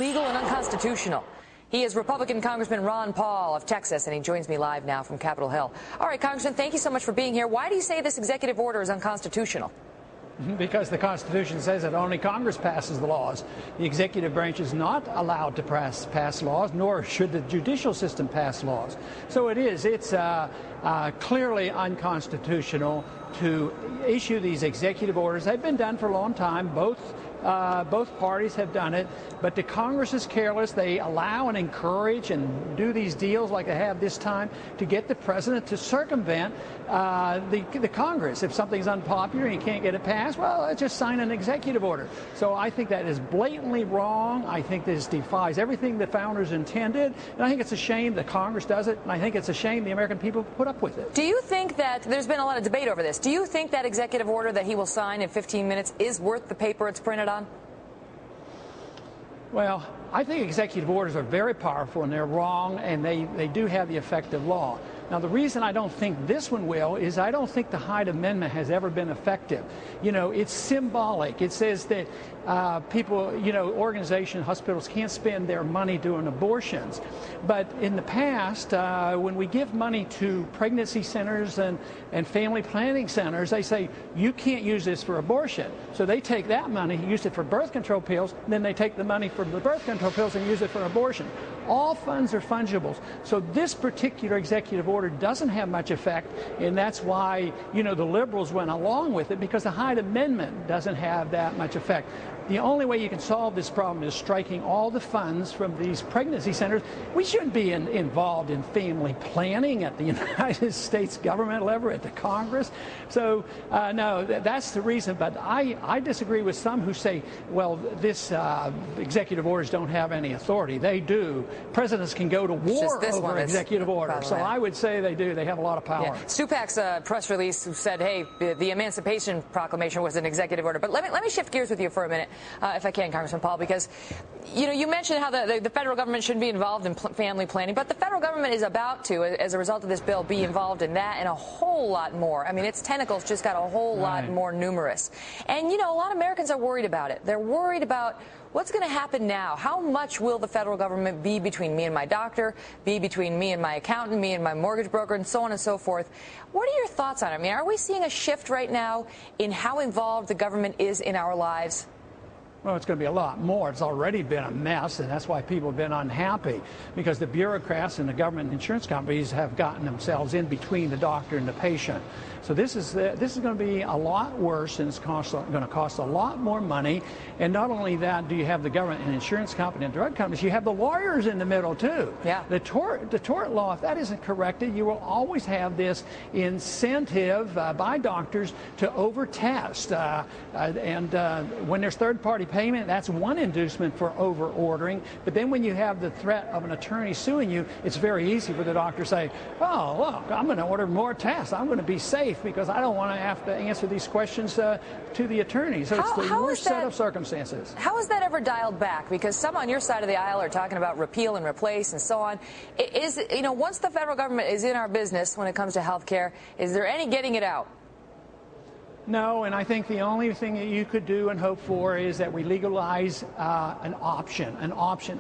Illegal and unconstitutional. He is Republican Congressman Ron Paul of Texas, and he joins me live now from Capitol Hill. All right, Congressman, thank you so much for being here. Why do you say this executive order is unconstitutional? Because the Constitution says that only Congress passes the laws. The executive branch is not allowed to pass laws, nor should the judicial system pass laws. So it's clearly unconstitutional to issue these executive orders. They've been done for a long time. Both parties have done it, but the Congress is careless. They allow and encourage and do these deals like they have this time to get the president to circumvent the Congress. If something's unpopular and you can't get it passed, well, let's just sign an executive order. So I think that is blatantly wrong. I think this defies everything the founders intended, and I think it's a shame that Congress does it, and I think it's a shame the American people put up with it. Do you think that there's been a lot of debate over this? Do you think that executive order that he will sign in 15 minutes is worth the paper it's printed on? Well, I think executive orders are very powerful, and they're wrong, and they do have the effect of law. Now, the reason I don't think this one will is I don't think the Hyde Amendment has ever been effective. You know, it's symbolic. It says that people, organizations, hospitals can't spend their money doing abortions. But in the past, when we give money to pregnancy centers and family planning centers, they say, you can't use this for abortion. So they take that money, use it for birth control pills, and then they take the money from the birth control pills and use it for abortion. All funds are fungible. So this particular executive order doesn't have much effect, and that's why, the liberals went along with it, because the Hyde Amendment doesn't have that much effect. The only way you can solve this problem is striking all the funds from these pregnancy centers. We shouldn't be involved in family planning at the United States government level, at the Congress. So, no, that's the reason. But I disagree with some who say, well, this executive orders don't have any authority. They do. Presidents can go to war over executive orders. So I would say they do. They have a lot of power. Yeah. Stupak's press release said, hey, the Emancipation Proclamation was an executive order. But let me shift gears with you for a minute. If I can, Congressman Paul, because, you mentioned how the federal government shouldn't be involved in family planning, but the federal government is about to, as a result of this bill, be involved in that and a whole lot more. I mean, its tentacles just got a whole lot more numerous. And, a lot of Americans are worried about it. They're worried about what's going to happen now. How much will the federal government be between me and my doctor, be between me and my accountant, me and my mortgage broker, and so on and so forth? What are your thoughts on it? I mean, are we seeing a shift right now in how involved the government is in our lives? Well, it's going to be a lot more. It's already been a mess, and that's why people have been unhappy, because the bureaucrats and the government insurance companies have gotten themselves in between the doctor and the patient. So this is going to be a lot worse, and it's going to cost a lot more money. And not only that, do you have the government and insurance company and drug companies, you have the lawyers in the middle too. Yeah. The tort law, if that isn't corrected, you will always have this incentive by doctors to overtest. When there's third-party payment, that's one inducement for over-ordering. But then when you have the threat of an attorney suing you, it's very easy for the doctor to say, oh, look, I'm going to order more tests. I'm going to be safe because I don't want to have to answer these questions to the attorney. So it's the worst set of circumstances. How is that ever dialed back? Because some on your side of the aisle are talking about repeal and replace and so on. Once the federal government is in our business when it comes to health care, is there any getting it out? No, and I think the only thing that you could do and hope for is that we legalize an option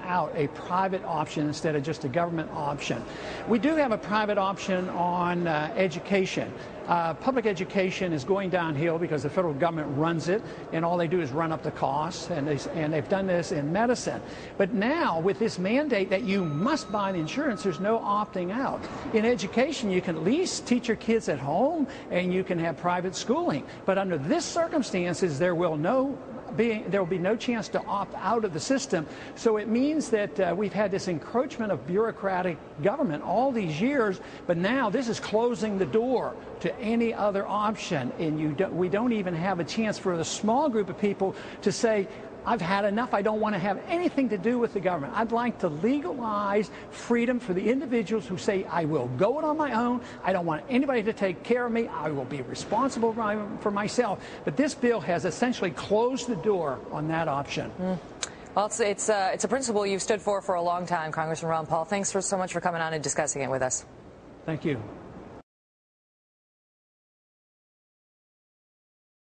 out, a private option instead of just a government option. We do have a private option on education. Public education is going downhill because the federal government runs it, and all they do is run up the costs, and they've done this in medicine. But now, with this mandate that you must buy the insurance, there's no opting out. In education, you can at least teach your kids at home, and you can have private schooling. But under this circumstances, there will be no chance to opt out of the system. So it means that we've had this encroachment of bureaucratic government all these years, but now this is closing the door to any other option, and we don't even have a chance for the small group of people to say, I've had enough. I don't want to have anything to do with the government. I'd like to legalize freedom for the individuals who say, I will go it on my own. I don't want anybody to take care of me. I will be responsible for myself. But this bill has essentially closed the door on that option. Well, it's a principle you've stood for a long time, Congressman Ron Paul. Thanks so much for coming on and discussing it with us. Thank you.